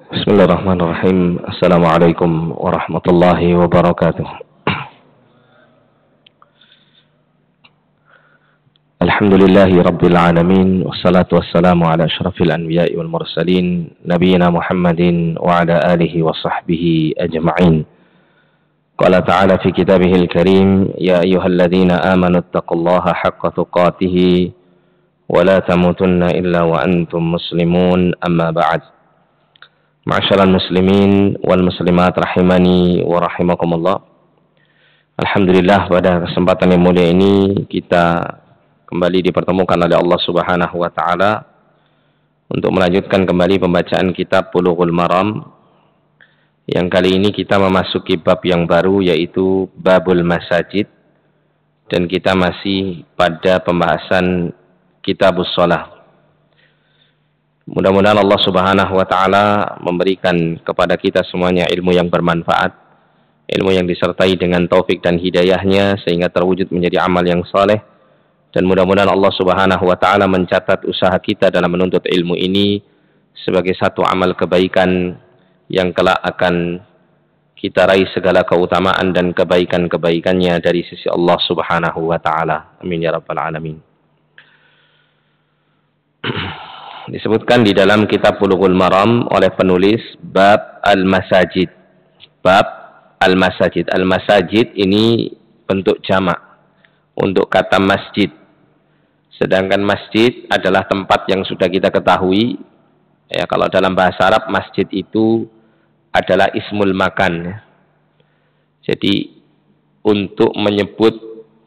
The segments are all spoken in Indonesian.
Bismillahirrahmanirrahim. Assalamualaikum warahmatullahi wabarakatuh. Alhamdulillahi rabbil alamin. Wassalatu wassalamu ala asyrafil anbiya'i wal mursalin, nabiyina Muhammadin wa ala alihi wa sahbihi ajma'in. Qala ta'ala fi kitabihil karim, ya ayyuhalladzina amanu taqullaha haqqa tuqatih wa la tamutunna illa wa antum muslimun, amma ba'd. Ma'asyiral muslimin wal muslimat rahimani wa rahimakumullah. Alhamdulillah, pada kesempatan yang mulia ini kita kembali dipertemukan oleh Allah Subhanahu wa taala untuk melanjutkan kembali pembacaan kitab Bulughul Maram. Yang kali ini kita memasuki bab yang baru, yaitu Babul Masajid, dan kita masih pada pembahasan Kitabus Shalah. Mudah-mudahan Allah Subhanahu wa taala memberikan kepada kita semuanya ilmu yang bermanfaat, ilmu yang disertai dengan taufik dan hidayahnya sehingga terwujud menjadi amal yang saleh, dan mudah-mudahan Allah Subhanahu wa taala mencatat usaha kita dalam menuntut ilmu ini sebagai satu amal kebaikan yang kelak akan kita raih segala keutamaan dan kebaikan-kebaikannya dari sisi Allah Subhanahu wa taala. Amin ya rabbal alamin. Disebutkan di dalam kitab Bulughul Maram oleh penulis bab al-masajid. Bab al-masajid. Al-masajid ini bentuk jamak untuk kata masjid. Sedangkan masjid adalah tempat yang sudah kita ketahui. Ya, kalau dalam bahasa Arab masjid itu adalah ismul makan. Jadi untuk menyebut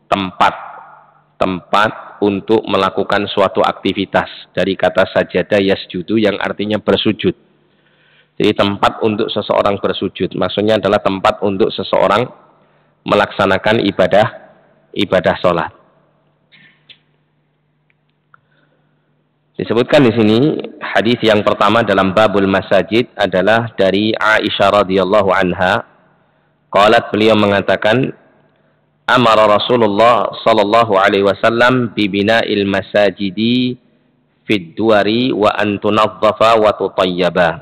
tempat untuk melakukan suatu aktivitas, dari kata sajadah yasjudu yang artinya bersujud. Jadi tempat untuk seseorang bersujud, maksudnya adalah tempat untuk seseorang melaksanakan ibadah sholat. Disebutkan di sini hadis yang pertama dalam babul masajid adalah dari Aisyah radhiyallahu anha. Qalat, beliau mengatakan, amara Rasulullah sallallahu alaihi wasallam bi bina'il masajidi fid duwari wa an tunazzafa wa tutayyaba.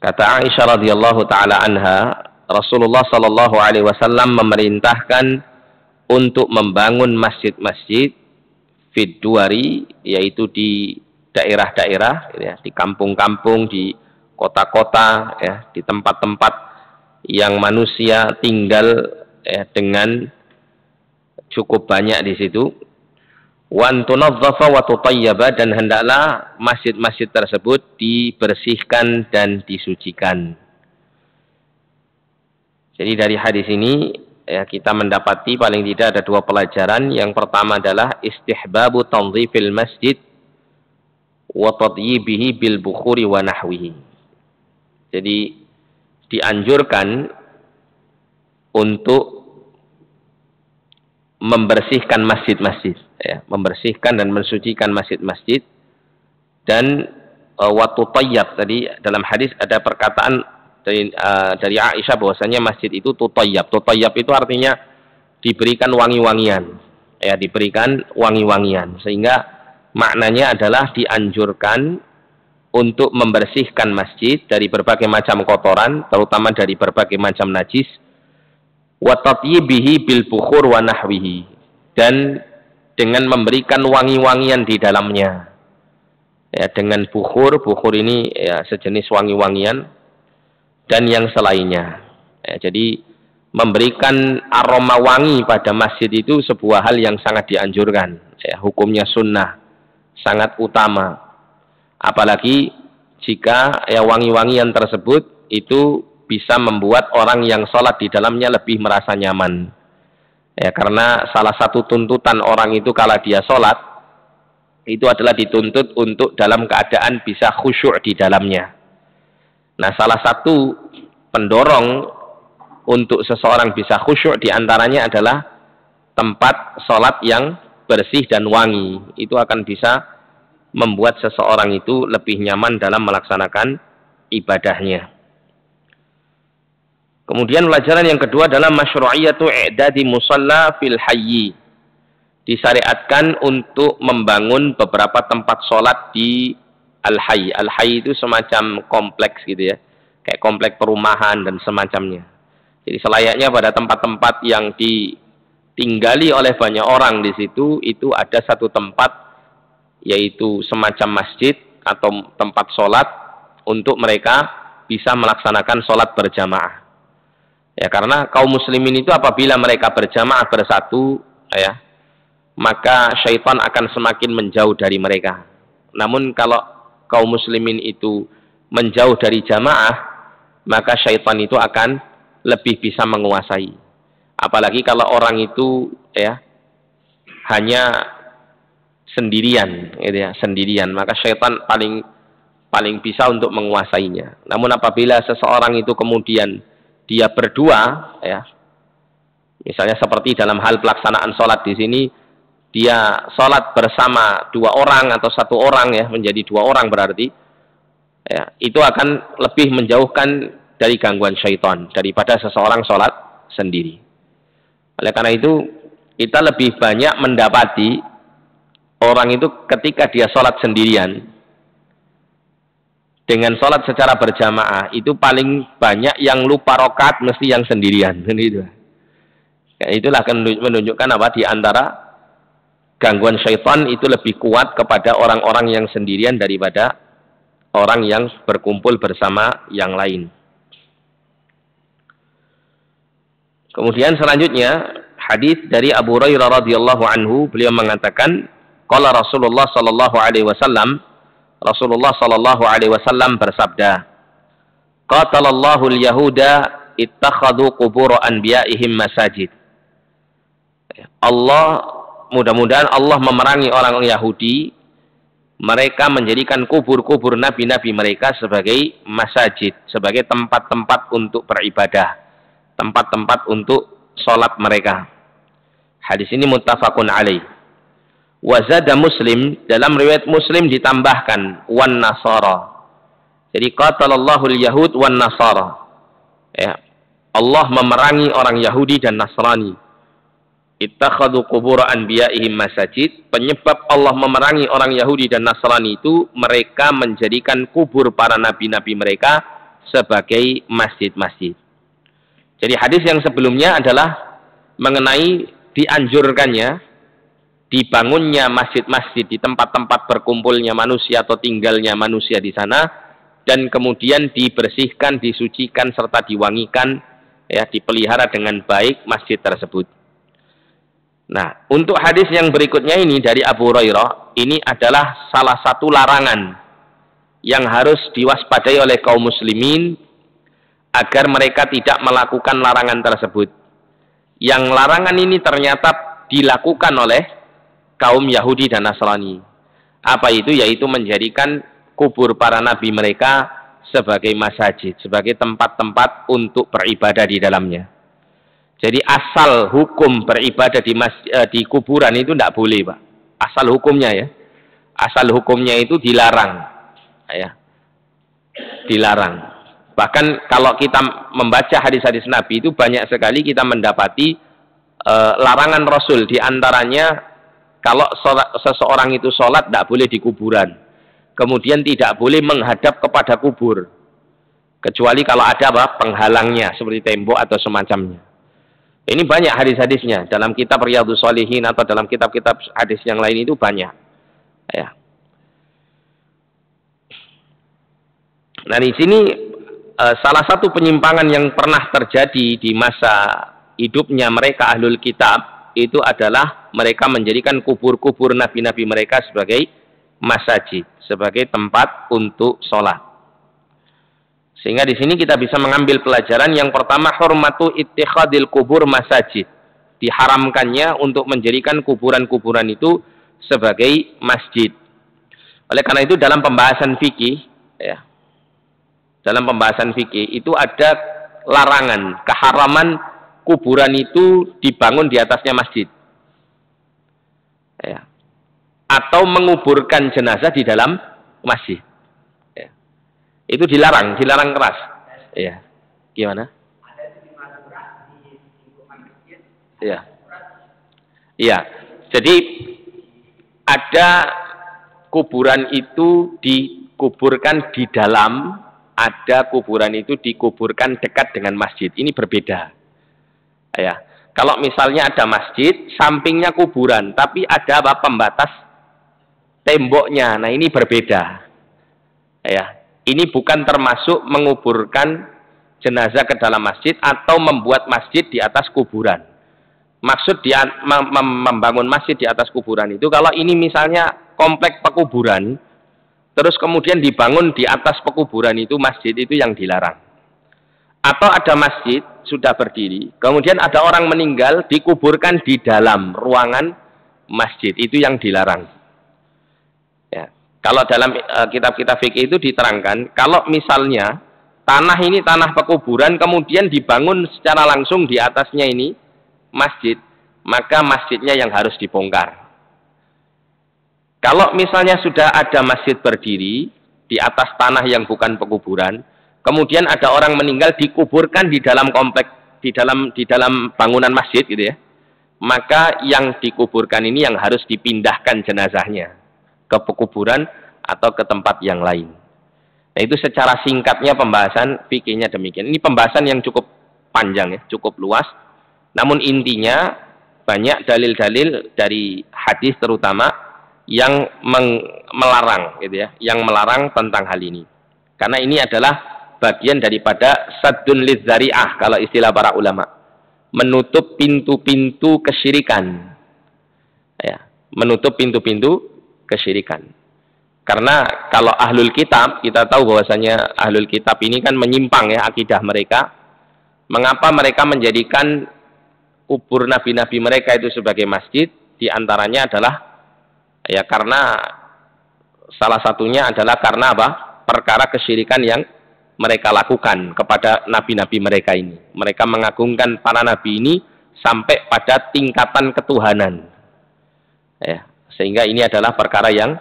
Kata Aisyah radhiyallahu taala anha, Rasulullah sallallahu alaihi wasallam memerintahkan untuk membangun masjid-masjid fid duwari, yaitu di daerah-daerah ya, di kampung-kampung, di kota-kota ya, di tempat-tempat yang manusia tinggal dengan cukup banyak di situ. Wan tunazzafa wa tutayyaba, dan hendaklah masjid-masjid tersebut dibersihkan dan disucikan. Jadi dari hadis ini ya, kita mendapati paling tidak ada dua pelajaran. Yang pertama adalah istihbabu tanzifil masjid wa tadyibihi bil bukhuri wa nahwihi. Jadi dianjurkan untuk membersihkan masjid-masjid, ya, membersihkan dan mensucikan masjid-masjid. Dan watu tayyab, tadi dalam hadis ada perkataan dari Aisyah bahwasanya masjid itu tutayyab. Tutayyab itu artinya diberikan wangi-wangian, ya, diberikan wangi-wangian, sehingga maknanya adalah dianjurkan untuk membersihkan masjid dari berbagai macam kotoran, terutama dari berbagai macam najis. Wa tatyibihi bil bukhur wa nahwihi, dan dengan memberikan wangi-wangian di dalamnya. Ya, dengan bukhur ini ya sejenis wangi-wangian, dan yang selainnya. Ya, jadi memberikan aroma wangi pada masjid itu sebuah hal yang sangat dianjurkan. Ya, hukumnya sunnah, sangat utama. Apalagi jika ya wangi-wangian tersebut itu bisa membuat orang yang sholat di dalamnya lebih merasa nyaman. Ya, karena salah satu tuntutan orang itu kala dia sholat itu adalah dituntut untuk dalam keadaan bisa khusyuk di dalamnya. Nah, salah satu pendorong untuk seseorang bisa khusyuk diantaranya adalah tempat sholat yang bersih dan wangi. Itu akan bisa membuat seseorang itu lebih nyaman dalam melaksanakan ibadahnya. Kemudian pelajaran yang kedua adalah masyru'iyatu i'dadi musalla fil hayyi. Disyariatkan untuk membangun beberapa tempat sholat di Al-Hayy. Al-Hayy itu semacam kompleks gitu ya. Kayak kompleks perumahan dan semacamnya. Jadi selayaknya pada tempat-tempat yang ditinggali oleh banyak orang di situ, itu ada satu tempat, yaitu semacam masjid atau tempat sholat untuk mereka bisa melaksanakan sholat berjamaah. Ya, karena kaum muslimin itu apabila mereka berjamaah bersatu, ya, maka syaitan akan semakin menjauh dari mereka. Namun kalau kaum muslimin itu menjauh dari jamaah, maka syaitan itu akan lebih bisa menguasai. Apalagi kalau orang itu ya hanya sendirian, gitu ya, sendirian, maka syaitan paling bisa untuk menguasainya. Namun apabila seseorang itu kemudian dia berdua, ya, misalnya seperti dalam hal pelaksanaan sholat di sini, dia sholat bersama dua orang atau satu orang, ya, menjadi dua orang berarti, ya, itu akan lebih menjauhkan dari gangguan syaitan daripada seseorang sholat sendiri. Oleh karena itu, kita lebih banyak mendapati orang itu ketika dia sholat sendirian, dengan sholat secara berjamaah, itu paling banyak yang lupa rokaat mesti yang sendirian. Gitu. Ya, itulah akan menunjukkan apa di antara gangguan syaitan itu lebih kuat kepada orang-orang yang sendirian daripada orang yang berkumpul bersama yang lain. Kemudian selanjutnya hadis dari Abu Hurairah radhiyallahu anhu, beliau mengatakan, qala Rasulullah sallallahu alaihi wasallam, Rasulullah sallallahu alaihi wasallam bersabda, qatalallahu al-yahuda ittakhadhu qubur anbiya'ihim masajid. Allah, mudah-mudahan Allah memerangi orang Yahudi, mereka menjadikan kubur-kubur nabi-nabi mereka sebagai masajid, sebagai tempat-tempat untuk beribadah, tempat-tempat untuk sholat mereka. Hadis ini muttafaqun alaih. Wazada Muslim, dalam riwayat Muslim ditambahkan wan nasara. Jadi qatalallahu al-yahud wan nasara. Ya, Allah memerangi orang Yahudi dan Nasrani. Ittakhadhu qubur anbiya'ihim masajid. Penyebab Allah memerangi orang Yahudi dan Nasrani itu, mereka menjadikan kubur para nabi-nabi mereka sebagai masjid-masjid. Jadi hadis yang sebelumnya adalah mengenai dianjurkannya dibangunnya masjid-masjid di tempat-tempat berkumpulnya manusia atau tinggalnya manusia di sana, dan kemudian dibersihkan, disucikan serta diwangikan, ya, dipelihara dengan baik masjid tersebut. Nah, untuk hadis yang berikutnya ini dari Abu Hurairah, ini adalah salah satu larangan yang harus diwaspadai oleh kaum muslimin agar mereka tidak melakukan larangan tersebut. Yang larangan ini ternyata dilakukan oleh kaum Yahudi dan Nasrani. Apa itu? Yaitu menjadikan kubur para nabi mereka sebagai masjid, sebagai tempat-tempat untuk beribadah di dalamnya. Jadi asal hukum beribadah di kuburan itu tidak boleh, Pak. Asal hukumnya, ya. Asal hukumnya itu dilarang, ya. Dilarang. Bahkan kalau kita membaca hadis-hadis Nabi itu banyak sekali kita mendapati larangan Rasul, di antaranya kalau seseorang itu sholat tidak boleh di kuburan, kemudian tidak boleh menghadap kepada kubur, kecuali kalau ada apa? Penghalangnya seperti tembok atau semacamnya. Ini banyak hadis-hadisnya dalam kitab Riyadhus Shalihin atau dalam kitab-kitab hadis yang lain itu banyak, ya. Nah, di sini salah satu penyimpangan yang pernah terjadi di masa hidupnya mereka Ahlul Kitab itu adalah mereka menjadikan kubur-kubur nabi-nabi mereka sebagai masjid, sebagai tempat untuk sholat. Sehingga di sini kita bisa mengambil pelajaran yang pertama, hurmatu ittikhadil kubur masjid. Diharamkannya untuk menjadikan kuburan-kuburan itu sebagai masjid. Oleh karena itu dalam pembahasan fikih, ya, dalam pembahasan fikih itu ada larangan, keharaman kuburan itu dibangun di atasnya masjid, ya, atau menguburkan jenazah di dalam masjid, ya. Itu dilarang keras, ya. Gimana? Iya, iya. Jadi ada kuburan itu dikuburkan di dalam, ada kuburan itu dikuburkan dekat dengan masjid. Ini berbeda. Ya. Kalau misalnya ada masjid, sampingnya kuburan, tapi ada apa pembatas temboknya. Nah, ini berbeda. Ya. Ini bukan termasuk menguburkan jenazah ke dalam masjid atau membuat masjid di atas kuburan. Maksud dia membangun masjid di atas kuburan itu kalau ini misalnya komplek pekuburan, terus kemudian dibangun di atas pekuburan itu masjid, itu yang dilarang. Atau ada masjid sudah berdiri, kemudian ada orang meninggal dikuburkan di dalam ruangan masjid, itu yang dilarang. Ya. Kalau dalam kitab-kitab fikih itu diterangkan, kalau misalnya tanah ini tanah pekuburan, kemudian dibangun secara langsung di atasnya ini masjid, maka masjidnya yang harus dibongkar. Kalau misalnya sudah ada masjid berdiri di atas tanah yang bukan pekuburan, kemudian ada orang meninggal dikuburkan di dalam komplek, di dalam bangunan masjid gitu ya, maka yang dikuburkan ini yang harus dipindahkan jenazahnya ke pekuburan atau ke tempat yang lain. Nah, itu secara singkatnya pembahasan fikihnya demikian. Ini pembahasan yang cukup panjang ya, cukup luas. Namun intinya banyak dalil-dalil dari hadis terutama yang melarang gitu ya, yang melarang tentang hal ini. Karena ini adalah bagian daripada saddun lidzari'ah kalau istilah para ulama. Menutup pintu-pintu kesyirikan. Ya, menutup pintu-pintu kesyirikan. Karena kalau ahlul kitab, kita tahu bahwasanya ahlul kitab ini kan menyimpang ya akidah mereka. Mengapa mereka menjadikan kubur nabi-nabi mereka itu sebagai masjid? Di antaranya adalah ya karena salah satunya adalah karena apa? Perkara kesyirikan yang mereka lakukan kepada nabi-nabi mereka ini. Mereka mengagungkan para nabi ini sampai pada tingkatan ketuhanan. Ya, sehingga ini adalah perkara yang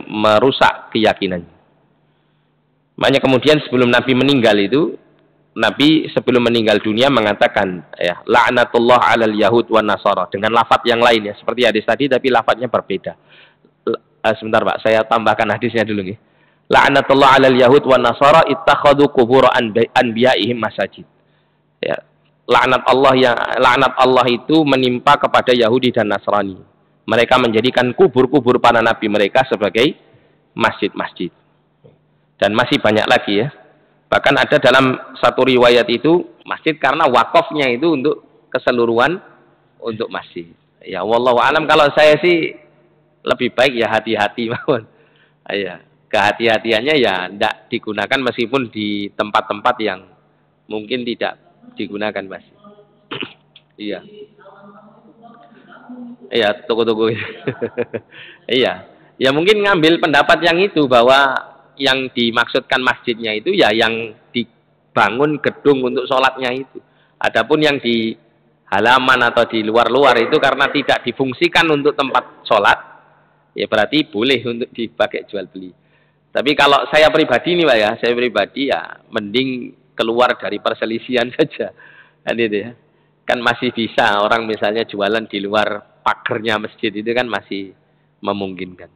merusak keyakinan. Makanya kemudian sebelum Nabi meninggal itu, Nabi sebelum meninggal dunia mengatakan ya, la'natullah 'alal yahud wan nasara, dengan lafaz yang lain ya, seperti hadis tadi tapi lafaznya berbeda. Sebentar Pak, saya tambahkan hadisnya dulu nih. La'natullah 'alal yahud wan nasara ittakhadhu qubur anbiya'ihim masajid. Ya, laknat Allah itu menimpa kepada Yahudi dan Nasrani. Mereka menjadikan kubur-kubur para nabi mereka sebagai masjid-masjid. Dan masih banyak lagi ya. Bahkan ada dalam satu riwayat itu masjid karena wakafnya itu untuk keseluruhan untuk masjid. Ya wallahu alam, kalau saya sih lebih baik ya hati-hati mawon. Ya, kehati-hatiannya ya tidak digunakan meskipun di tempat-tempat yang mungkin tidak digunakan masjid. Iya. Iya, tunggu. Iya. Ya mungkin ngambil pendapat yang itu bahwa yang dimaksudkan masjidnya itu ya yang dibangun gedung untuk sholatnya itu. Adapun yang di halaman atau di luar-luar itu karena tidak difungsikan untuk tempat sholat, ya berarti boleh untuk dipakai jual beli. Tapi kalau saya pribadi nih Pak ya, saya pribadi ya mending keluar dari perselisihan saja. Kan itu ya. Kan masih bisa orang misalnya jualan di luar pagernya masjid itu kan masih memungkinkan.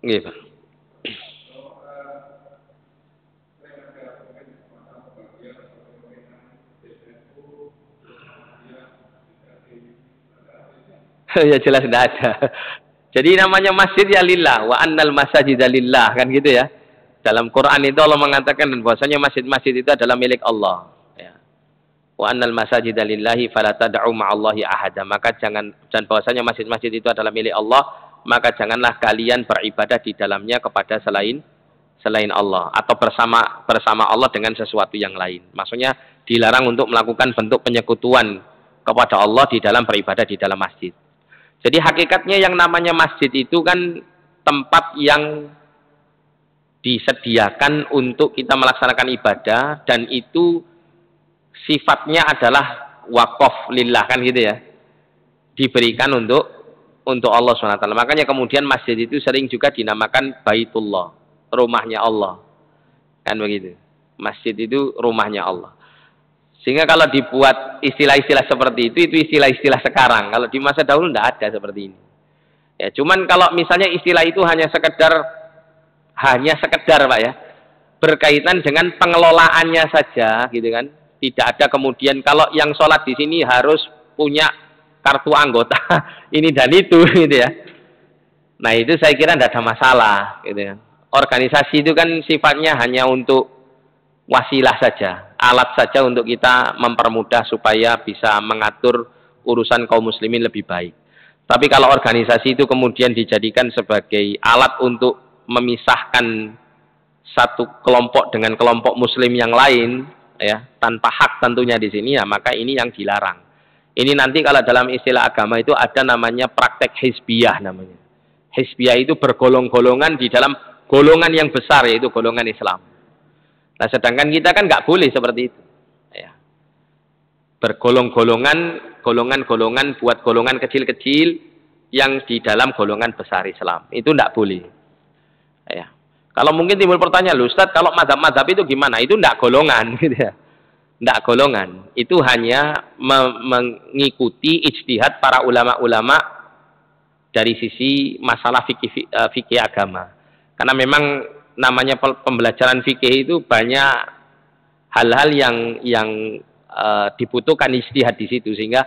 Nggih, Pak. Ya jelas tidak ada. Jadi namanya masjid ya lillah, wa annal masajida lillah, kan gitu ya. Dalam Quran itu Allah mengatakan bahwasanya masjid-masjid itu adalah milik Allah. Ya. Wa annal masajida lillahi fala tad'u ma'allahi ahada. Maka jangan, dan bahwasanya masjid-masjid itu adalah milik Allah, maka janganlah kalian beribadah di dalamnya kepada selain Allah atau bersama Allah dengan sesuatu yang lain. Maksudnya dilarang untuk melakukan bentuk penyekutuan kepada Allah di dalam beribadah di dalam masjid. Jadi hakikatnya yang namanya masjid itu kan tempat yang disediakan untuk kita melaksanakan ibadah, dan itu sifatnya adalah wakaf lillah, kan gitu ya. Diberikan untuk Allah SWT. Makanya kemudian masjid itu sering juga dinamakan Baitullah, rumahnya Allah. Kan begitu. Masjid itu rumahnya Allah. Sehingga kalau dibuat istilah-istilah seperti itu istilah-istilah sekarang. Kalau di masa dahulu tidak ada seperti ini. Ya, cuman kalau misalnya istilah itu hanya sekedar Pak ya, berkaitan dengan pengelolaannya saja, gitu kan. Tidak ada kemudian kalau yang sholat di sini harus punya kartu anggota ini dan itu, gitu ya. Nah itu saya kira tidak ada masalah, gitu ya. Organisasi itu kan sifatnya hanya untuk wasilah saja, alat saja untuk kita mempermudah supaya bisa mengatur urusan kaum muslimin lebih baik. Tapi kalau organisasi itu kemudian dijadikan sebagai alat untuk memisahkan satu kelompok dengan kelompok muslim yang lain, ya, tanpa hak tentunya di sini, ya maka ini yang dilarang. Ini nanti kalau dalam istilah agama itu ada namanya praktek hizbiyah namanya. Hizbiyah itu bergolong-golongan di dalam golongan yang besar, yaitu golongan Islam. Nah, sedangkan kita kan nggak boleh seperti itu. Ya. Bergolong-golongan, golongan-golongan, buat golongan kecil-kecil yang di dalam golongan besar Islam. Itu nggak boleh. Ya. Kalau mungkin timbul pertanyaan, Ustaz, kalau mazhab-mazhab itu gimana? Itu nggak golongan, gitu ya. Nggak golongan. Itu hanya mengikuti ijtihad para ulama-ulama dari sisi masalah fikih agama. Karena memang namanya pembelajaran fikih itu banyak hal-hal yang dibutuhkan ijtihad di situ, sehingga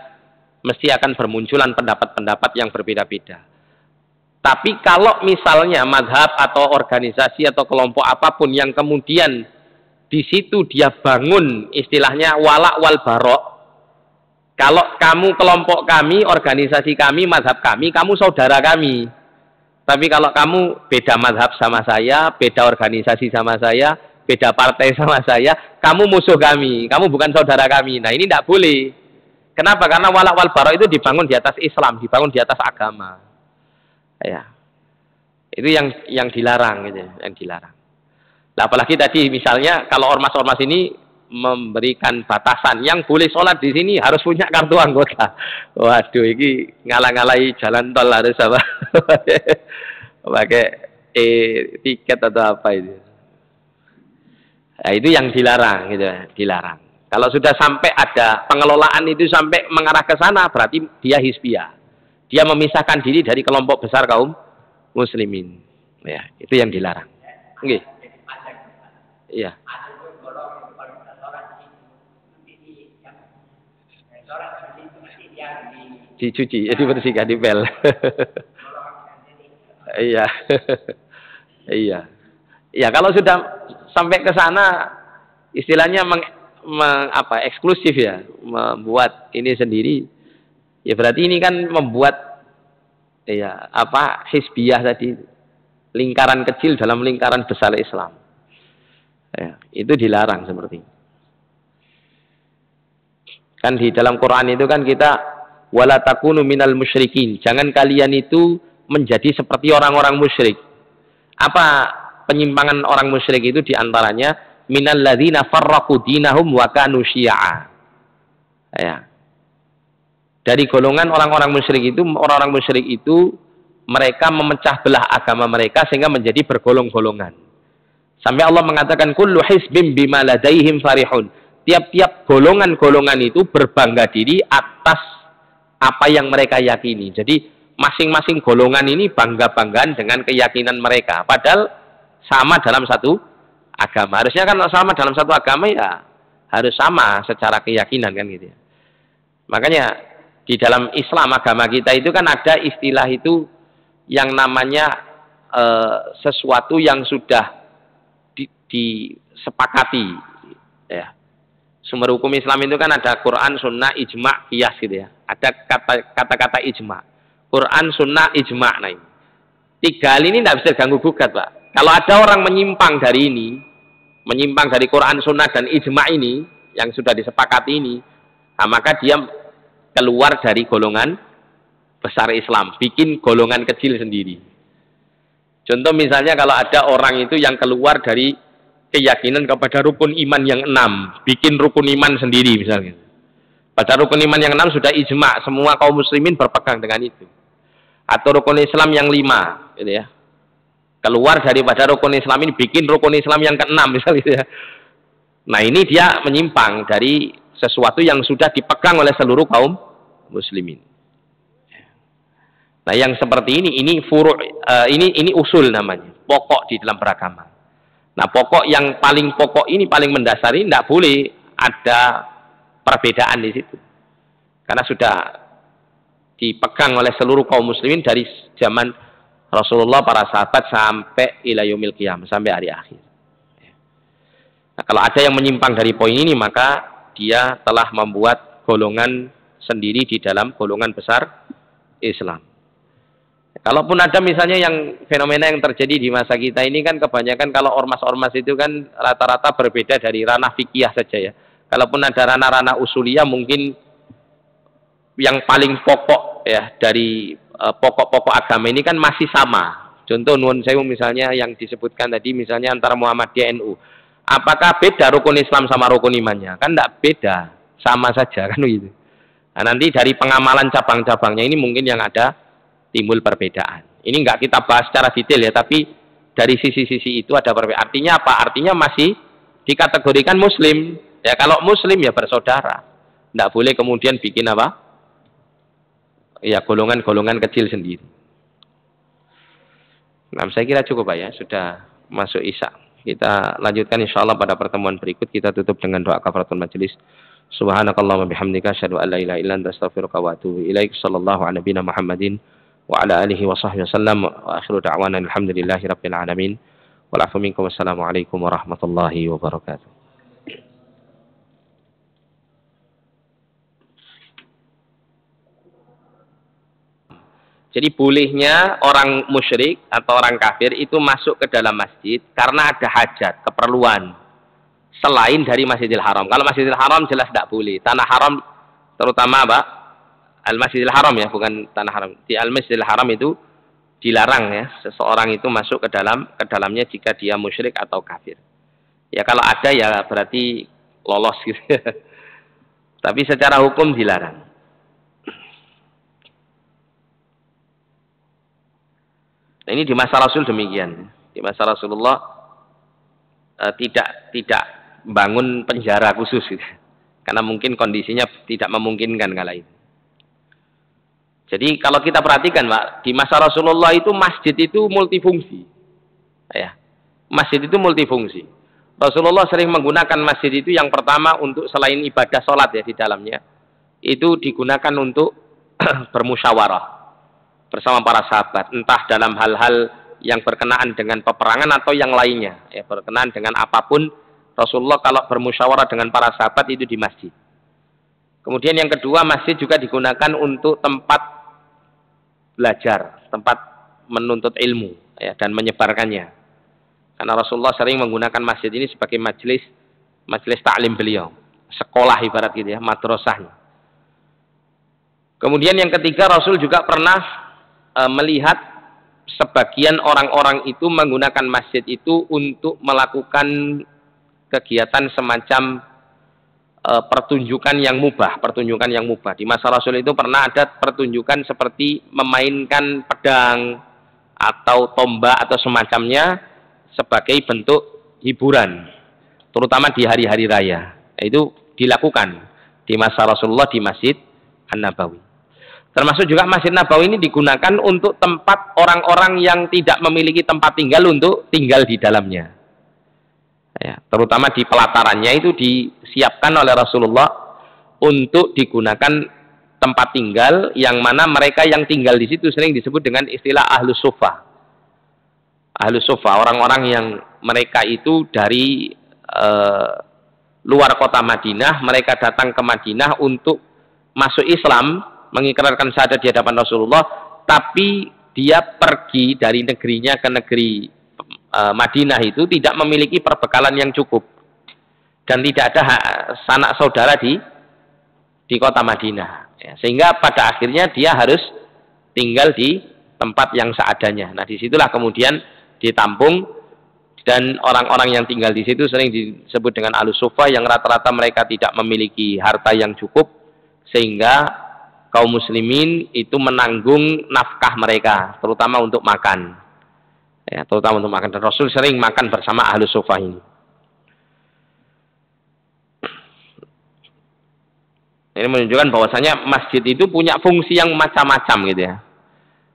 mesti akan bermunculan pendapat-pendapat yang berbeda-beda. Tapi kalau misalnya mazhab atau organisasi atau kelompok apapun yang kemudian di situ dia bangun istilahnya wala wal barok, kalau kamu kelompok kami, organisasi kami, mazhab kami, kamu saudara kami. Tapi kalau kamu beda mazhab sama saya, beda organisasi sama saya, beda partai sama saya, kamu musuh kami, kamu bukan saudara kami. Nah ini tidak boleh. Kenapa? Karena wala wal barok itu dibangun di atas Islam, dibangun di atas agama. Ya, itu yang dilarang, gitu, yang dilarang. Nah, apalagi tadi misalnya kalau ormas-ormas ini memberikan batasan yang boleh sholat di sini harus punya kartu anggota. Waduh, ini ngalah-ngalahi jalan tol harus apa? Pakai tiket atau apa itu. Nah, itu yang dilarang, gitu, dilarang. Kalau sudah sampai ada pengelolaan itu sampai mengarah ke sana, berarti dia hizbiyah. Dia memisahkan diri dari kelompok besar kaum muslimin. Ya, itu yang dilarang. Oke. Iya. Dicuci, dibersihkan, dipel. Iya. Iya. Ya, kalau sudah sampai ke sana istilahnya eksklusif ya, membuat ini sendiri. Ya berarti ini kan membuat ya hizbiyah tadi, lingkaran kecil dalam lingkaran besar Islam. Ya, itu dilarang seperti itu. Kan di dalam Quran itu kan kita wala takunu minal musyrikin. Jangan kalian itu menjadi seperti orang-orang musyrik. Apa penyimpangan orang musyrik itu diantaranya minal ladzina farraqu dinahum wa kanu syi'a. Ya. Dari golongan orang-orang musyrik itu mereka memecah belah agama mereka sehingga menjadi bergolong-golongan. Sampai Allah mengatakan kullu hizbim bima ladaihim farihun. Tiap-tiap golongan-golongan itu berbangga diri atas apa yang mereka yakini. Jadi masing-masing golongan ini bangga-banggaan dengan keyakinan mereka. Padahal sama dalam satu agama. Harusnya kan sama dalam satu agama ya harus sama secara keyakinan kan gitu ya. Makanya di dalam Islam agama kita itu kan ada istilah itu yang namanya sesuatu yang sudah disepakati ya. Sumber hukum Islam itu kan ada Quran, Sunnah, Ijma', Qiyas gitu ya. Ada kata-kata Ijma'. Quran, Sunnah, Ijma'. Nah ini. Tiga hal ini tidak bisa diganggu gugat, Pak. Kalau ada orang menyimpang dari ini, menyimpang dari Quran, Sunnah, dan Ijma' ini, yang sudah disepakati ini, nah, maka dia keluar dari golongan besar Islam. Bikin golongan kecil sendiri. Contoh misalnya kalau ada orang itu yang keluar dari keyakinan kepada rukun iman yang 6, bikin rukun iman sendiri misalnya. Pada rukun iman yang 6 sudah ijma, semua kaum muslimin berpegang dengan itu. Atau rukun Islam yang 5, gitu ya. Keluar daripada rukun Islam ini, bikin rukun Islam yang ke-6 misalnya. Gitu ya. Nah ini dia menyimpang dari sesuatu yang sudah dipegang oleh seluruh kaum muslimin. Nah, yang seperti ini ini usul namanya, pokok di dalam beragama. Nah, pokok yang paling pokok ini, paling mendasar ini tidak boleh ada perbedaan di situ. Karena sudah dipegang oleh seluruh kaum muslimin dari zaman Rasulullah, para sahabat, sampai ila yaumil qiyamah, sampai hari akhir. Nah, kalau ada yang menyimpang dari poin ini, maka dia telah membuat golongan sendiri di dalam golongan besar Islam. Kalaupun ada misalnya yang fenomena yang terjadi di masa kita ini kan kebanyakan kalau ormas-ormas itu kan rata-rata berbeda dari ranah fikih saja ya. Kalaupun ada ranah-ranah usuliyah mungkin yang paling pokok ya dari pokok-pokok agama ini kan masih sama. Contoh nuwun sewu misalnya yang disebutkan tadi misalnya antara Muhammadiyah NU. Apakah beda rukun Islam sama rukun imannya? Kan tidak beda, sama saja kan gitu. Nah, nanti dari pengamalan cabang-cabangnya ini mungkin yang ada timbul perbedaan. Ini nggak kita bahas secara detail ya, tapi dari sisi-sisi itu ada perbedaan. Artinya apa? Artinya masih dikategorikan muslim. Ya kalau muslim ya bersaudara. Nggak boleh kemudian bikin apa? Ya golongan-golongan kecil sendiri. Nah, saya kira cukup Pak ya, sudah masuk Isya. Kita lanjutkan insyaallah pada pertemuan berikut. Kita tutup dengan doa kafaratul majelis. Subhanakallahumma bihamdika asyhadu an la ilaha illa anta astaghfiruka wa atubu ilaik. Sallallahu ala nabiyina Muhammadin wa ala alihi wa sahbihi wasallam wa akhiru da'wana alhamdulillahi rabbil alamin wal afu minkum wassalamu alaikum warahmatullahi wabarakatuh. Jadi bolehnya orang musyrik atau orang kafir itu masuk ke dalam masjid karena ada hajat, keperluan selain dari Masjidil Haram. Kalau Masjidil Haram jelas tidak boleh. Tanah haram terutama apa? Al-Masjidil Haram ya, bukan tanah haram. Di Al-Masjidil Haram itu dilarang ya, seseorang itu masuk ke dalamnya jika dia musyrik atau kafir. Ya kalau ada ya berarti lolos gitu. Tapi secara hukum dilarang. Nah, ini di masa Rasul demikian. Di masa Rasulullah tidak bangun penjara khusus gitu. Karena mungkin kondisinya tidak memungkinkan kala itu. Jadi kalau kita perhatikan Pak, di masa Rasulullah itu masjid itu multifungsi. Ya. Masjid itu multifungsi. Rasulullah sering menggunakan masjid itu yang pertama untuk selain ibadah sholat ya di dalamnya. Itu digunakan untuk bermusyawarah bersama para sahabat. Entah dalam hal-hal yang berkenaan dengan peperangan atau yang lainnya. Ya, berkenaan dengan apapun, Rasulullah kalau bermusyawarah dengan para sahabat itu di masjid. Kemudian yang kedua, masjid juga digunakan untuk tempat belajar, tempat menuntut ilmu ya, dan menyebarkannya. Karena Rasulullah sering menggunakan masjid ini sebagai majelis ta'lim beliau, sekolah ibarat gitu ya, madrasahnya. Kemudian yang ketiga, Rasul juga pernah melihat sebagian orang-orang itu menggunakan masjid itu untuk melakukan kegiatan semacam pertunjukan yang mubah. Di masa Rasul itu pernah ada pertunjukan seperti memainkan pedang atau tombak atau semacamnya sebagai bentuk hiburan, terutama di hari-hari raya. Itu dilakukan di masa Rasulullah di Masjid An-Nabawi. Termasuk juga Masjid Nabawi ini digunakan untuk tempat orang-orang yang tidak memiliki tempat tinggal untuk tinggal di dalamnya. Ya, terutama di pelatarannya itu disiapkan oleh Rasulullah untuk digunakan tempat tinggal yang mana mereka yang tinggal di situ sering disebut dengan istilah ahlus suffah. Ahlus suffah, orang-orang yang mereka itu dari luar kota Madinah, mereka datang ke Madinah untuk masuk Islam, mengikrarkan syahadat di hadapan Rasulullah, tapi dia pergi dari negerinya ke negeri Madinah itu tidak memiliki perbekalan yang cukup dan tidak ada sanak saudara di kota Madinah ya, sehingga pada akhirnya dia harus tinggal di tempat yang seadanya. Nah disitulah kemudian ditampung, dan orang-orang yang tinggal di situ sering disebut dengan ahlus suffah yang rata-rata mereka tidak memiliki harta yang cukup sehingga kaum muslimin itu menanggung nafkah mereka terutama untuk makan. Ya, terutama untuk makan, dan Rasul sering makan bersama ahlus suffah ini. Ini menunjukkan bahwasanya masjid itu punya fungsi yang macam-macam gitu ya.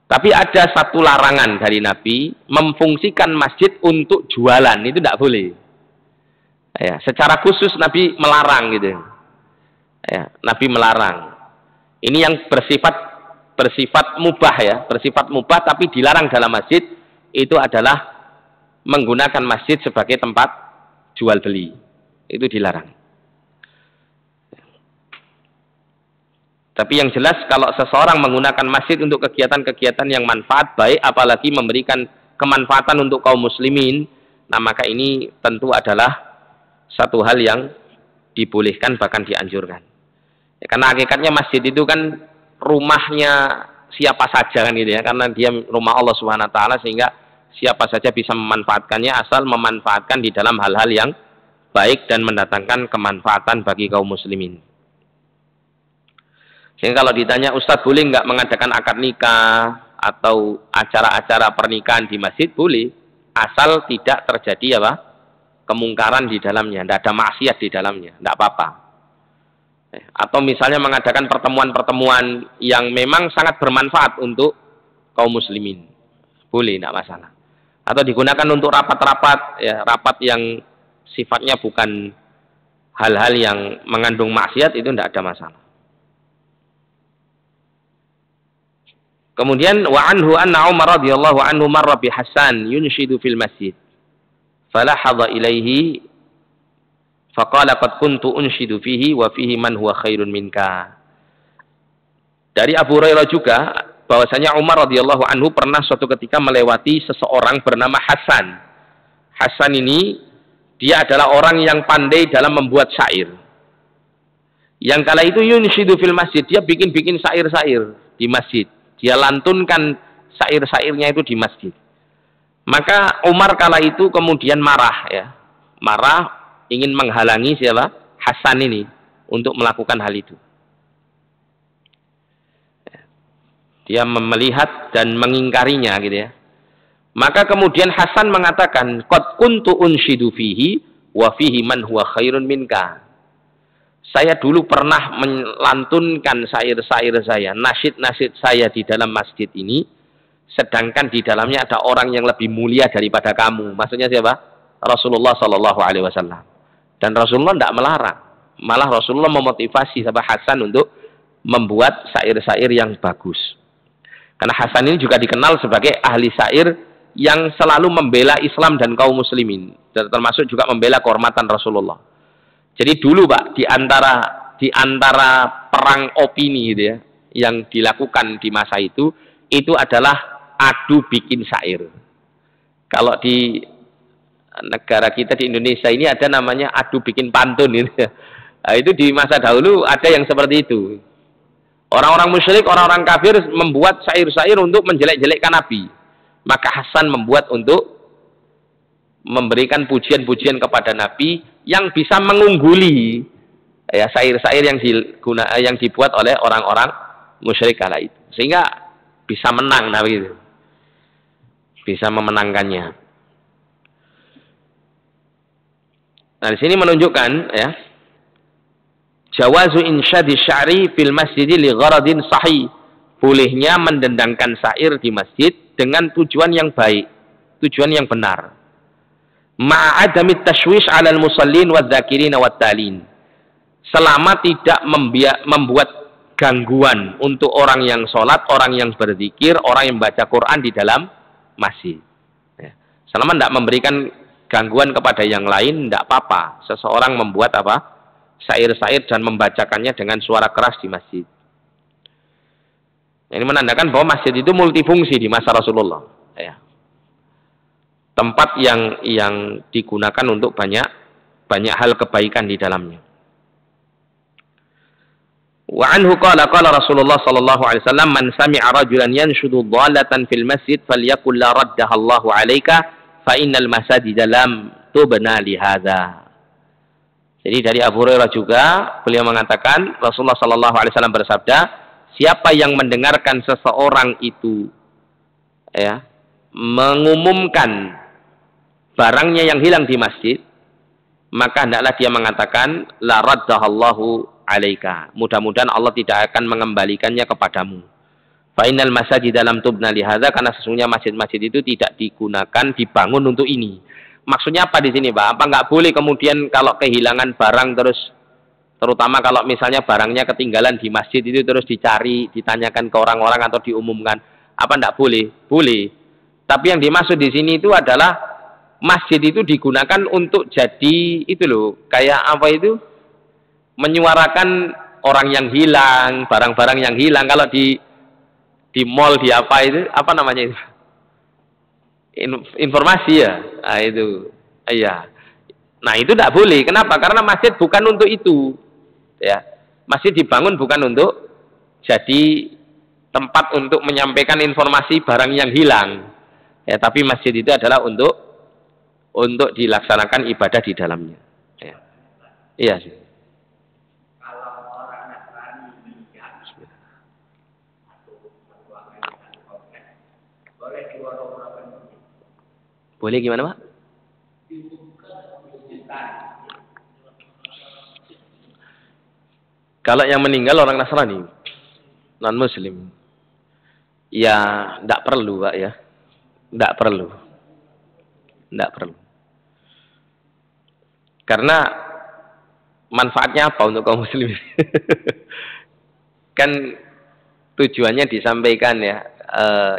Tapi ada satu larangan dari Nabi, memfungsikan masjid untuk jualan, itu tidak boleh. Ya, secara khusus Nabi melarang gitu. Ya, Nabi melarang. Ini yang bersifat mubah ya, bersifat mubah tapi dilarang dalam masjid, itu adalah menggunakan masjid sebagai tempat jual beli. Itu dilarang. Tapi yang jelas kalau seseorang menggunakan masjid untuk kegiatan-kegiatan yang manfaat baik, apalagi memberikan kemanfaatan untuk kaum muslimin, nah maka ini tentu adalah satu hal yang dibolehkan bahkan dianjurkan. Ya, karena hakikatnya masjid itu kan rumahnya siapa saja kan gitu ya, karena dia rumah Allah Subhanahu wa taala, sehingga siapa saja bisa memanfaatkannya asal memanfaatkan di dalam hal-hal yang baik dan mendatangkan kemanfaatan bagi kaum muslimin. Sehingga kalau ditanya, Ustadz boleh nggak mengadakan akad nikah atau acara-acara pernikahan di masjid? Boleh, asal tidak terjadi apa? Kemungkaran di dalamnya, tidak ada maksiat di dalamnya, tidak apa-apa. Atau misalnya mengadakan pertemuan-pertemuan yang memang sangat bermanfaat untuk kaum muslimin, boleh, tidak masalah. Atau digunakan untuk rapat-rapat, ya, rapat yang sifatnya bukan hal-hal yang mengandung maksiat, itu tidak ada masalah. Kemudian wa anhu anna Umar radhiyallahu anhu marra bi Hasan yunshidu fil masjid. Falahadha ilaihi faqala qad kuntu unshidu fihi wa fihi man huwa khairun minka. Dari Abu Hurairah juga bahwasanya Umar radhiyallahu anhu pernah suatu ketika melewati seseorang bernama Hasan. Hasan ini dia adalah orang yang pandai dalam membuat syair. Yang kala itu yunshidu fil masjid, dia bikin-bikin syair-syair di masjid. Dia lantunkan syair-syairnya itu di masjid. Maka Umar kala itu kemudian marah ya. Marah, ingin menghalangi siapa? Hasan ini untuk melakukan hal itu. Dia melihat dan mengingkarinya gitu ya. Maka kemudian Hasan mengatakan, qad kuntu unshidu fihi wa fihi man huwa khairun minka. Saya dulu pernah melantunkan syair-syair saya, nasyid-nasyid saya di dalam masjid ini, sedangkan di dalamnya ada orang yang lebih mulia daripada kamu. Maksudnya siapa? Rasulullah Shallallahu Alaihi Wasallam. Dan Rasulullah tidak melarang, malah Rasulullah memotivasi sahabat Hasan untuk membuat syair-syair yang bagus. Karena Hasan ini juga dikenal sebagai ahli syair yang selalu membela Islam dan kaum muslimin, dan termasuk juga membela kehormatan Rasulullah. Jadi dulu Pak, di antara perang opini gitu ya, yang dilakukan di masa itu adalah adu bikin syair. Kalau di negara kita di Indonesia ini ada namanya adu bikin pantun gitu ya. Nah, itu di masa dahulu ada yang seperti itu. Orang-orang musyrik, orang-orang kafir membuat syair-syair untuk menjelek-jelekkan Nabi. Maka Hasan membuat untuk memberikan pujian-pujian kepada Nabi yang bisa mengungguli ya syair-syair yang dibuat oleh orang-orang musyrik kala itu, sehingga bisa menang Nabi itu, bisa memenangkannya. Nah, di sini menunjukkan ya jawazu insyadi sya'ri fil masjid li gharadin sahih, bolehnya mendendangkan syair di masjid dengan tujuan yang baik, tujuan yang benar. Ma'adamit tashwish 'alal musallin wadz-dzakirin wat-talin. Selama tidak membuat gangguan untuk orang yang sholat, orang yang berzikir, orang yang baca Quran di dalam masjid. Ya. Selama tidak memberikan gangguan kepada yang lain, tidak apa-apa. Seseorang membuat apa? Syair-syair dan membacakannya dengan suara keras di masjid. Ini menandakan bahwa masjid itu multifungsi di masa Rasulullah. Ya. Tempat yang digunakan untuk banyak hal kebaikan di dalamnya. Wa anhu qala Rasulullah sallallahu alaihi wasallam, man sami'a rajulan yanshudu dhalatan fil masjid falyaqul la raddaha Allahu 'alaika fa innal masajida lam tubna li hadza. Jadi dari Abu Hurairah juga beliau mengatakan, Rasulullah sallallahu alaihi wasallam bersabda, siapa yang mendengarkan seseorang itu ya mengumumkan barangnya yang hilang di masjid, maka hendaklah dia mengatakan la raddahallahu 'alaika. Mudah-mudahan Allah tidak akan mengembalikannya kepadamu. Fa innal masajid lam tubna li hadza, karena sesungguhnya masjid-masjid itu tidak digunakan, dibangun untuk ini. Maksudnya apa di sini, Pak? Apa nggak boleh kemudian kalau kehilangan barang terus, terutama kalau misalnya barangnya ketinggalan di masjid itu terus dicari, ditanyakan ke orang-orang atau diumumkan, apa nggak boleh? Boleh. Tapi yang dimaksud di sini itu adalah masjid itu digunakan untuk jadi itu loh, kayak apa itu? Menyuarakan orang yang hilang, barang-barang yang hilang. Kalau di mall, di apa itu, apa namanya itu? Informasi ya. Nah, itu. Iya. Nah, itu tidak boleh. Kenapa? Karena masjid bukan untuk itu. Ya. Masjid dibangun bukan untuk jadi tempat untuk menyampaikan informasi barang yang hilang. Ya, tapi masjid itu adalah untuk dilaksanakan ibadah di dalamnya. Ya. Iya sih. Boleh gimana, Pak? Kalau yang meninggal orang Nasrani, non Muslim, ya tidak perlu, Pak ya, tidak perlu, tidak perlu. Karena manfaatnya apa untuk kaum Muslim? Kan tujuannya disampaikan ya,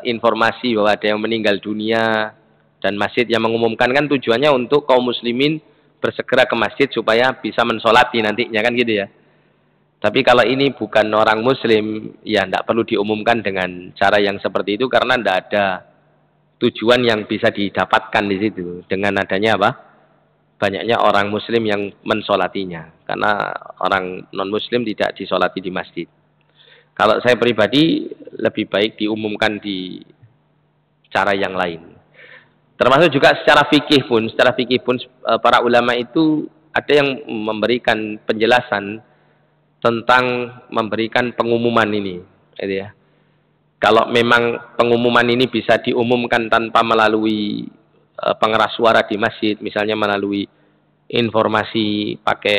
informasi bahwa ada yang meninggal dunia, dan masjid yang mengumumkan kan tujuannya untuk kaum muslimin bersegera ke masjid supaya bisa mensolati nantinya, kan gitu ya. Tapi kalau ini bukan orang muslim, ya tidak perlu diumumkan dengan cara yang seperti itu, karena tidak ada tujuan yang bisa didapatkan di situ dengan adanya apa? Banyaknya orang muslim yang mensolatinya, karena orang non muslim tidak disolati di masjid. Kalau saya pribadi lebih baik diumumkan di cara yang lain. Termasuk juga secara fikih pun para ulama itu ada yang memberikan penjelasan tentang memberikan pengumuman ini, gitu ya. Kalau memang pengumuman ini bisa diumumkan tanpa melalui pengeras suara di masjid, misalnya melalui informasi pakai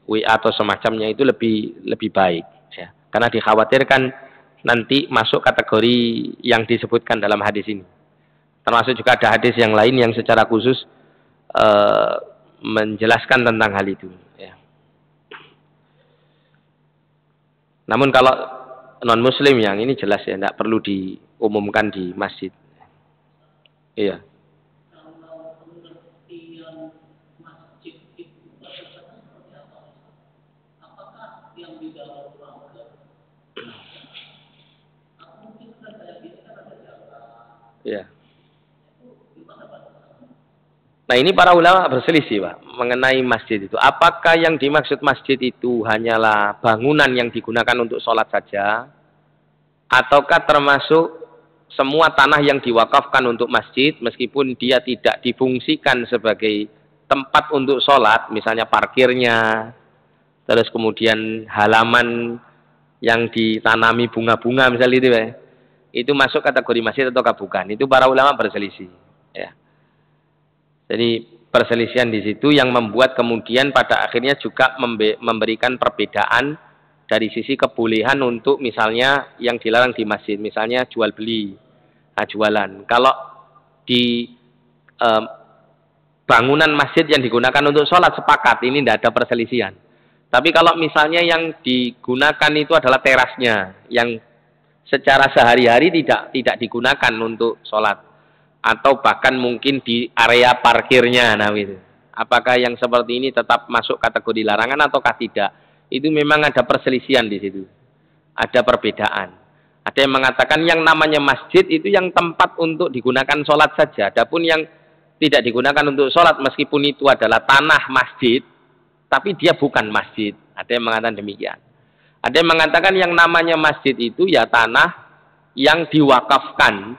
WA atau semacamnya, itu lebih baik, ya. Karena dikhawatirkan nanti masuk kategori yang disebutkan dalam hadis ini. Termasuk juga ada hadis yang lain yang secara khusus menjelaskan tentang hal itu. Ya. Namun kalau non Muslim yang ini jelas ya, tidak perlu diumumkan di masjid. Iya. Iya. Nah, ini para ulama berselisih, Pak, mengenai masjid itu. Apakah yang dimaksud masjid itu hanyalah bangunan yang digunakan untuk sholat saja, ataukah termasuk semua tanah yang diwakafkan untuk masjid, meskipun dia tidak difungsikan sebagai tempat untuk sholat, misalnya parkirnya, terus kemudian halaman yang ditanami bunga-bunga misalnya itu, ya, itu masuk kategori masjid atau bukan? Itu para ulama berselisih. Ya. Jadi perselisihan di situ yang membuat kemudian pada akhirnya juga memberikan perbedaan dari sisi kebolehan untuk misalnya yang dilarang di masjid, misalnya jual beli, jualan. Kalau di bangunan masjid yang digunakan untuk sholat, sepakat, ini tidak ada perselisihan. Tapi kalau misalnya yang digunakan itu adalah terasnya, yang secara sehari-hari tidak digunakan untuk sholat, atau bahkan mungkin di area parkirnya, nah itu. Apakah yang seperti ini tetap masuk kategori larangan ataukah tidak? Itu memang ada perselisihan di situ. Ada perbedaan. Ada yang mengatakan yang namanya masjid itu yang tempat untuk digunakan sholat saja. Adapun yang tidak digunakan untuk sholat, meskipun itu adalah tanah masjid, tapi dia bukan masjid. Ada yang mengatakan demikian. Ada yang mengatakan yang namanya masjid itu ya tanah yang diwakafkan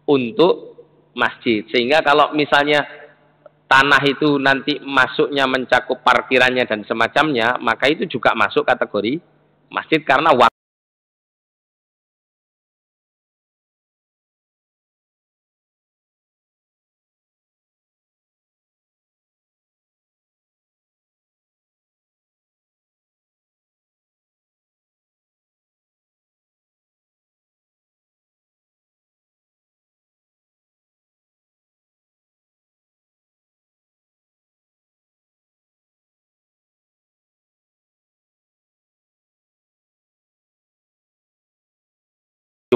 untuk masjid. Sehingga kalau misalnya tanah itu nanti masuknya mencakup parkirannya dan semacamnya, maka itu juga masuk kategori masjid karena wakaf.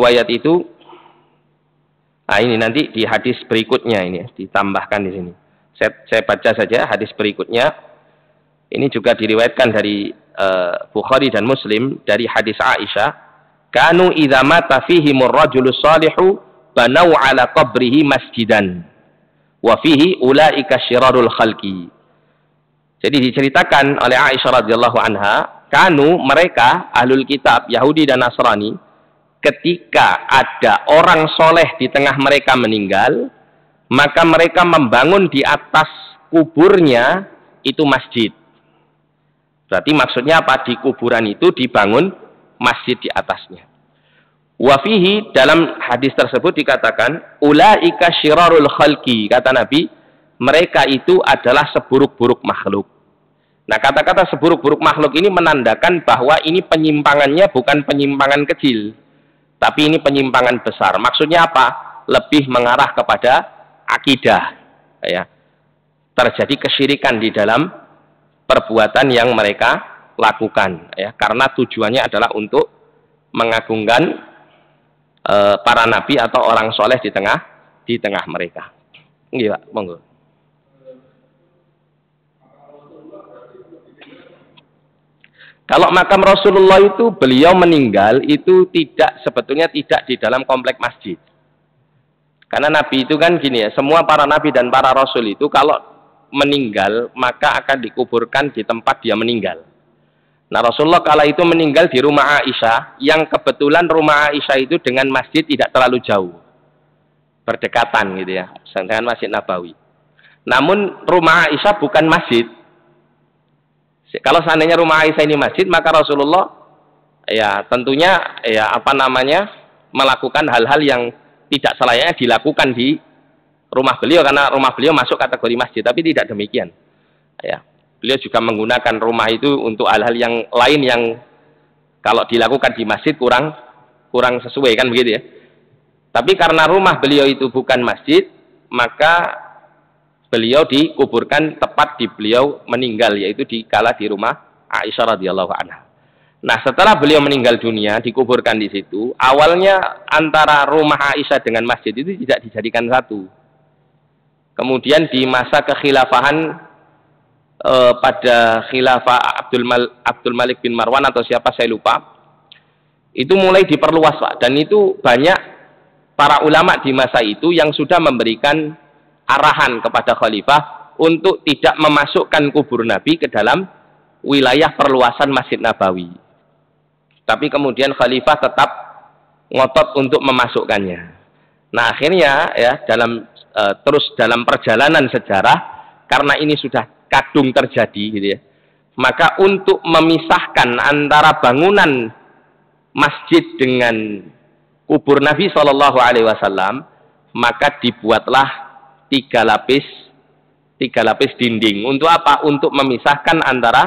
riwayat itu, nah ini nanti di hadis berikutnya ini ditambahkan di sini. Saya baca saja hadis berikutnya. Ini juga diriwayatkan dari Bukhari dan Muslim dari hadis Aisyah. Kanu idza mata fihimur rajulus salihu banau ala qabrihi masjidan. Wa fihi ulaika syirarul khalqi. Jadi diceritakan oleh Aisyah radhiyallahu anha, kanu mereka ahlul kitab Yahudi dan Nasrani ketika ada orang soleh di tengah mereka meninggal, maka mereka membangun di atas kuburnya itu masjid. Berarti maksudnya apa? Di kuburan itu dibangun masjid di atasnya. Wafihi, dalam hadis tersebut dikatakan ulaika syirarul khalqi, kata Nabi, mereka itu adalah seburuk-buruk makhluk. Nah, kata-kata seburuk-buruk makhluk ini menandakan bahwa ini penyimpangannya bukan penyimpangan kecil, tapi ini penyimpangan besar. Maksudnya apa? Lebih mengarah kepada akidah, ya. Terjadi kesyirikan di dalam perbuatan yang mereka lakukan, ya, karena tujuannya adalah untuk mengagungkan para nabi atau orang soleh di tengah mereka. Iya, Pak, monggo. Kalau makam Rasulullah itu beliau meninggal itu sebetulnya tidak di dalam komplek masjid. Karena Nabi itu kan gini ya, semua para nabi dan para rasul itu kalau meninggal maka akan dikuburkan di tempat dia meninggal. Nah, Rasulullah kala itu meninggal di rumah Aisyah, yang kebetulan rumah Aisyah itu dengan masjid tidak terlalu jauh, berdekatan gitu ya, dengan Masjid Nabawi. Namun rumah Aisyah bukan masjid. Kalau seandainya rumah Aisyah ini masjid, maka Rasulullah ya tentunya ya melakukan hal-hal yang tidak selayaknya dilakukan di rumah beliau, karena rumah beliau masuk kategori masjid, tapi tidak demikian. Ya, beliau juga menggunakan rumah itu untuk hal-hal yang lain yang kalau dilakukan di masjid kurang sesuai, kan begitu ya. Tapi karena rumah beliau itu bukan masjid, maka beliau dikuburkan tepat di beliau meninggal, yaitu di rumah Aisyah radhiyallahu anha. Nah, setelah beliau meninggal dunia, dikuburkan di situ. Awalnya antara rumah Aisyah dengan masjid itu tidak dijadikan satu. Kemudian di masa kekhilafahan pada khilafah Abdul Malik bin Marwan atau siapa saya lupa, itu mulai diperluas, Pak. Dan itu banyak para ulama di masa itu yang sudah memberikan arahan kepada khalifah untuk tidak memasukkan kubur Nabi ke dalam wilayah perluasan Masjid Nabawi. Tapi kemudian khalifah tetap ngotot untuk memasukkannya. Nah, akhirnya ya terus dalam perjalanan sejarah, karena ini sudah kadung terjadi gitu ya, maka untuk memisahkan antara bangunan masjid dengan kubur Nabi SAW, maka dibuatlah tiga lapis dinding. Untuk apa? Untuk memisahkan antara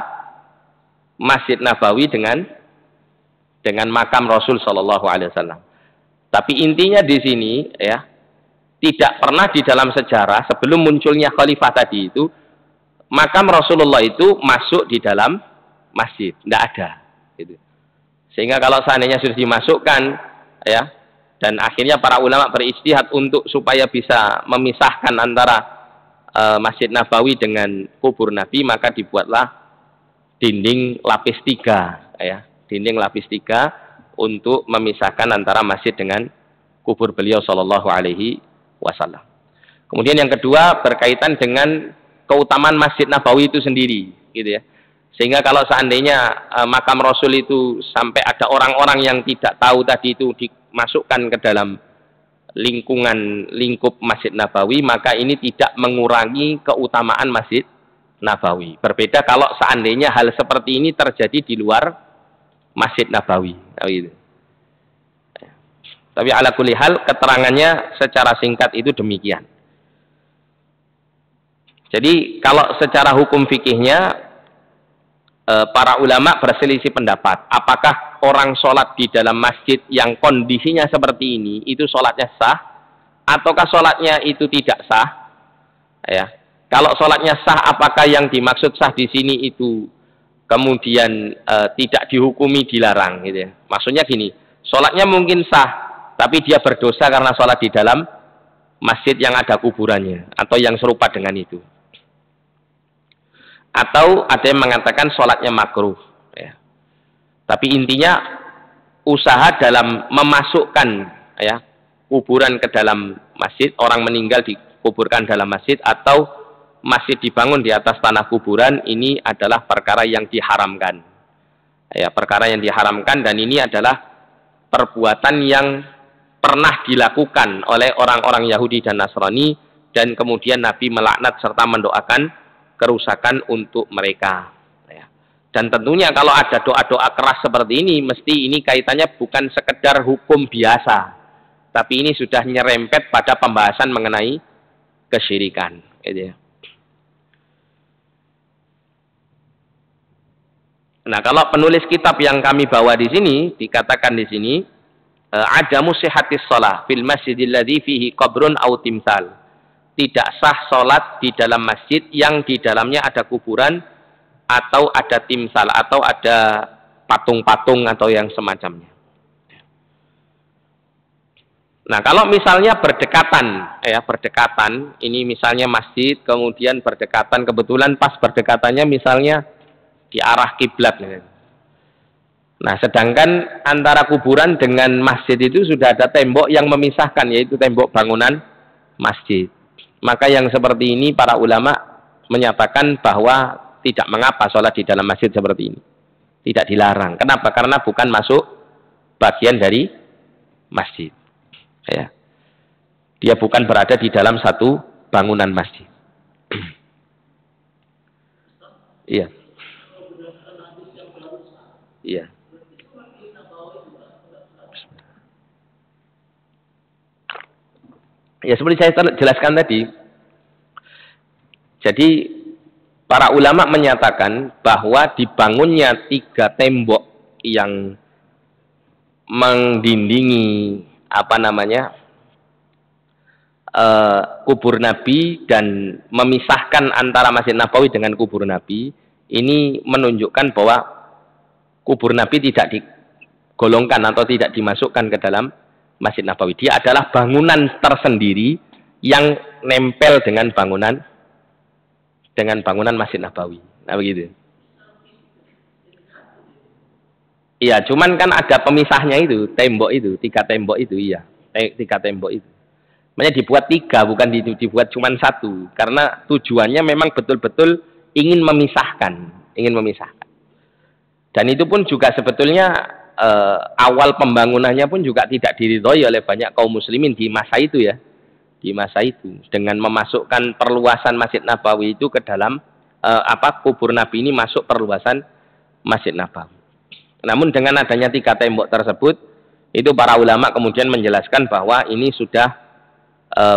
Masjid Nabawi dengan makam Rasul Shallallahu Alaihi Wasallam. Tapi intinya di sini ya, tidak pernah di dalam sejarah sebelum munculnya khalifah tadi itu makam Rasulullah itu masuk di dalam masjid, tidak ada. Gitu. Sehingga kalau seandainya sudah dimasukkan ya, dan akhirnya para ulama berijtihad untuk supaya bisa memisahkan antara Masjid Nabawi dengan kubur Nabi, maka dibuatlah dinding lapis 3 ya, dinding lapis 3 untuk memisahkan antara masjid dengan kubur beliau Shallallahu Alaihi Wasallam. Kemudian yang kedua berkaitan dengan keutamaan Masjid Nabawi itu sendiri, gitu ya. Sehingga kalau seandainya makam Rasul itu sampai ada orang-orang yang tidak tahu tadi itu dimasukkan ke dalam lingkup Masjid Nabawi, maka ini tidak mengurangi keutamaan Masjid Nabawi. Berbeda kalau seandainya hal seperti ini terjadi di luar Masjid Nabawi. Tapi ala kulli hal keterangannya secara singkat itu demikian. Jadi kalau secara hukum fikihnya para ulama berselisih pendapat, apakah orang sholat di dalam masjid yang kondisinya seperti ini itu sholatnya sah, ataukah sholatnya itu tidak sah? Ya, kalau sholatnya sah, apakah yang dimaksud sah di sini itu kemudian tidak dihukumi dilarang? Gitu ya. Maksudnya gini, sholatnya mungkin sah, tapi dia berdosa karena sholat di dalam masjid yang ada kuburannya atau yang serupa dengan itu. Atau ada yang mengatakan sholatnya makruh, ya. Tapi intinya usaha dalam memasukkan, ya, kuburan ke dalam masjid, orang meninggal dikuburkan dalam masjid atau masjid dibangun di atas tanah kuburan, ini adalah perkara yang diharamkan, ya, perkara yang diharamkan. Dan ini adalah perbuatan yang pernah dilakukan oleh orang-orang Yahudi dan Nasrani, dan kemudian Nabi melaknat serta mendoakan kerusakan untuk mereka, ya. Dan tentunya kalau ada doa-doa keras seperti ini, mesti ini kaitannya bukan sekedar hukum biasa, tapi ini sudah nyerempet pada pembahasan mengenai kesyirikan, gitu ya. Nah, kalau penulis kitab yang kami bawa di sini dikatakan di sini, adamu sihhatis shalah fil masjidil ladzi fihi qabrun aw timsal. Tidak sah sholat di dalam masjid yang di dalamnya ada kuburan atau ada timsal atau ada patung-patung atau yang semacamnya. Nah, kalau misalnya berdekatan, ya, berdekatan, ini misalnya masjid, kemudian berdekatan, kebetulan pas berdekatannya misalnya di arah kiblat. Nah, sedangkan antara kuburan dengan masjid itu sudah ada tembok yang memisahkan, yaitu tembok bangunan masjid. Maka yang seperti ini para ulama menyatakan bahwa tidak mengapa sholat di dalam masjid seperti ini. Tidak dilarang. Kenapa? Karena bukan masuk bagian dari masjid, ya. Dia bukan berada di dalam satu bangunan masjid. Iya. Iya. Ya, seperti saya jelaskan tadi. Jadi para ulama menyatakan bahwa dibangunnya 3 tembok yang mengdindingi kubur Nabi dan memisahkan antara Masjid Nabawi dengan kubur Nabi, ini menunjukkan bahwa kubur Nabi tidak digolongkan atau tidak dimasukkan ke dalam Masjid Nabawi. Dia adalah bangunan tersendiri yang nempel dengan bangunan Masjid Nabawi. Nah, begitu. Iya, cuman kan ada pemisahnya itu, tembok itu, 3 tembok itu, iya. 3 tembok itu. Makanya dibuat 3, bukan dibuat cuman 1. Karena tujuannya memang betul-betul ingin memisahkan. Dan itu pun juga sebetulnya awal pembangunannya pun juga tidak diridhoi oleh banyak kaum muslimin di masa itu, ya. Di masa itu, dengan memasukkan perluasan Masjid Nabawi itu ke dalam kubur Nabi ini masuk perluasan Masjid Nabawi. Namun dengan adanya 3 tembok tersebut, itu para ulama kemudian menjelaskan bahwa ini sudah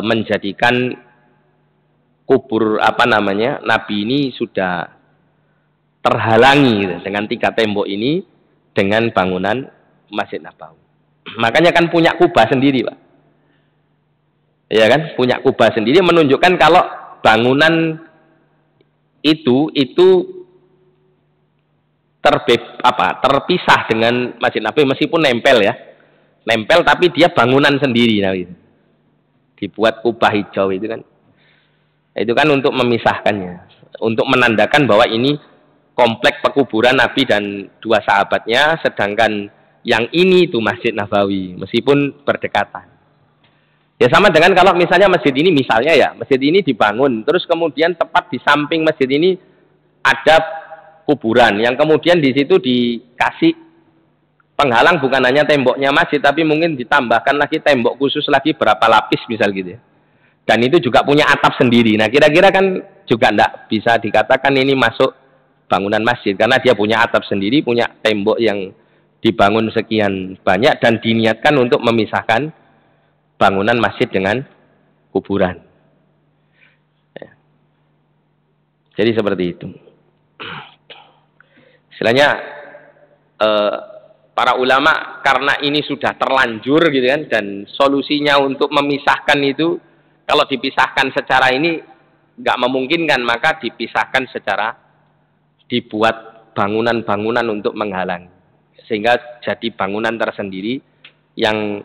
menjadikan kubur Nabi ini sudah terhalangi, gitu, dengan 3 tembok ini, dengan bangunan Masjid Nabawi. Makanya kan punya kubah sendiri, Pak. Ya kan, punya kubah sendiri menunjukkan kalau bangunan itu terpisah dengan Masjid Nabawi, meskipun nempel, ya. Nempel tapi dia bangunan sendiri, nah, gitu. Dibuat kubah hijau itu kan. Itu kan untuk memisahkannya, untuk menandakan bahwa ini kompleks pekuburan Nabi dan 2 sahabatnya, sedangkan yang ini itu Masjid Nabawi, meskipun berdekatan. Ya sama dengan kalau misalnya masjid ini, misalnya ya, masjid ini dibangun, terus kemudian tepat di samping masjid ini ada kuburan, yang kemudian di situ dikasih penghalang bukan hanya temboknya masjid, tapi mungkin ditambahkan lagi tembok khusus lagi berapa lapis misal gitu ya. Dan itu juga punya atap sendiri. Nah, kira-kira kan juga enggak bisa dikatakan ini masuk bangunan masjid, karena dia punya atap sendiri, punya tembok yang dibangun sekian banyak dan diniatkan untuk memisahkan bangunan masjid dengan kuburan. Ya. Jadi seperti itu. Istilahnya para ulama karena ini sudah terlanjur gitu kan, dan solusinya untuk memisahkan itu kalau dipisahkan secara ini nggak memungkinkan, maka dipisahkan secara dibuat bangunan-bangunan untuk menghalangi, sehingga jadi bangunan tersendiri yang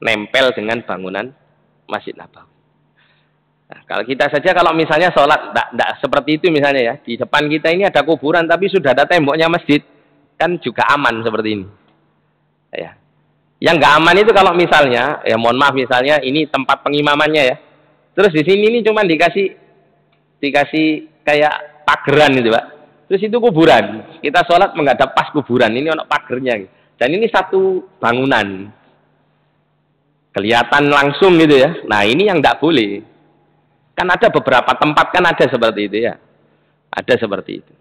nempel dengan bangunan Masjid Nabawi. Nah, kalau kita saja kalau misalnya sholat tidak seperti itu misalnya ya, di depan kita ini ada kuburan tapi sudah ada temboknya masjid, kan juga aman seperti ini. Ya. Yang nggak aman itu kalau misalnya, ya mohon maaf misalnya ini tempat pengimamannya ya, terus di sini ini cuma dikasih kayak pageran gitu Pak. Terus itu kuburan, kita sholat menghadap pas kuburan, ini ada pagernya, dan ini satu bangunan, kelihatan langsung gitu ya. Nah ini yang tidak boleh. Kan ada beberapa tempat kan ada seperti itu ya. Ada seperti itu.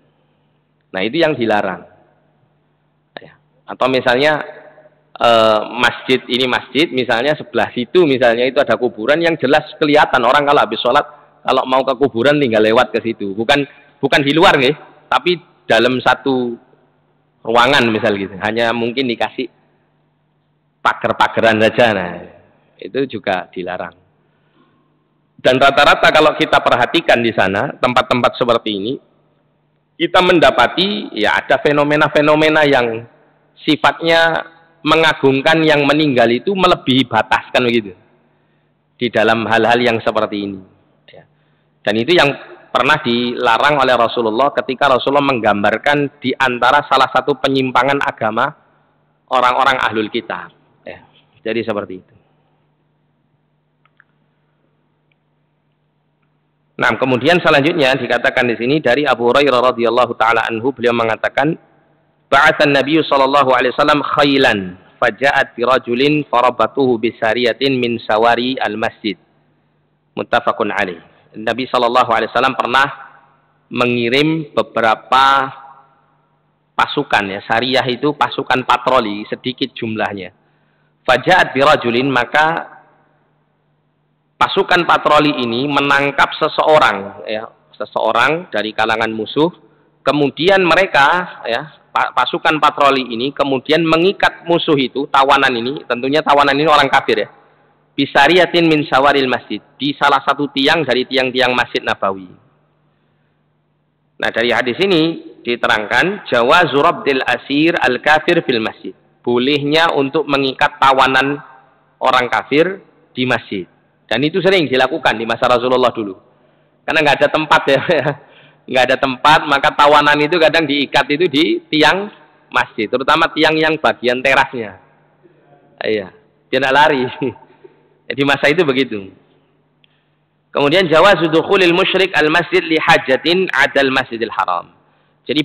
Nah itu yang dilarang. Ya. Atau misalnya masjid ini masjid, misalnya sebelah situ misalnya itu ada kuburan yang jelas kelihatan orang kalau habis sholat kalau mau ke kuburan tinggal lewat ke situ. Bukan di luar nih, tapi dalam satu ruangan misal gitu. Hanya mungkin dikasih pagar-pageran saja. Nah itu juga dilarang. Dan rata-rata kalau kita perhatikan di sana, tempat-tempat seperti ini, kita mendapati ya ada fenomena-fenomena yang sifatnya mengagungkan yang meninggal itu melebihi batas kan begitu. Di dalam hal-hal yang seperti ini. Ya. Dan itu yang pernah dilarang oleh Rasulullah ketika Rasulullah menggambarkan di antara salah satu penyimpangan agama orang-orang ahlul kitab. Ya. Jadi seperti itu. Nah, kemudian selanjutnya dikatakan di sini dari Abu Hurairah radhiyallahu taala anhu, beliau mengatakan, "Ba'atsan Nabi sallallahu alaihi wasallam khailan, faja'at bi rajulin farabatuhu bi sariyatin min sawari al-masjid." Muttafaqun alaih. Nabi sallallahu alaihi wasallam pernah mengirim beberapa pasukan ya, sariyah itu pasukan patroli sedikit jumlahnya. Faja'at bi rajulin, maka pasukan patroli ini menangkap seseorang dari kalangan musuh, kemudian mereka pasukan patroli ini kemudian mengikat musuh itu, tawanan ini, tentunya tawanan ini orang kafir ya, bisariyatin min sawaril masjid, di salah satu tiang dari tiang-tiang Masjid Nabawi. Nah, dari hadis ini diterangkan jawazu rabdil asir al kafir fil masjid, bolehnya untuk mengikat tawanan orang kafir di masjid. Dan itu sering dilakukan di masa Rasulullah dulu. Karena nggak ada tempat ya. Nggak ada tempat, maka tawanan itu kadang diikat itu di tiang masjid. Terutama tiang yang bagian terasnya. Iya, dia nggak lari. Di masa itu begitu. Kemudian jawazu dukhulil musyrik al-masjid li hajatin adal masjidil haram. Jadi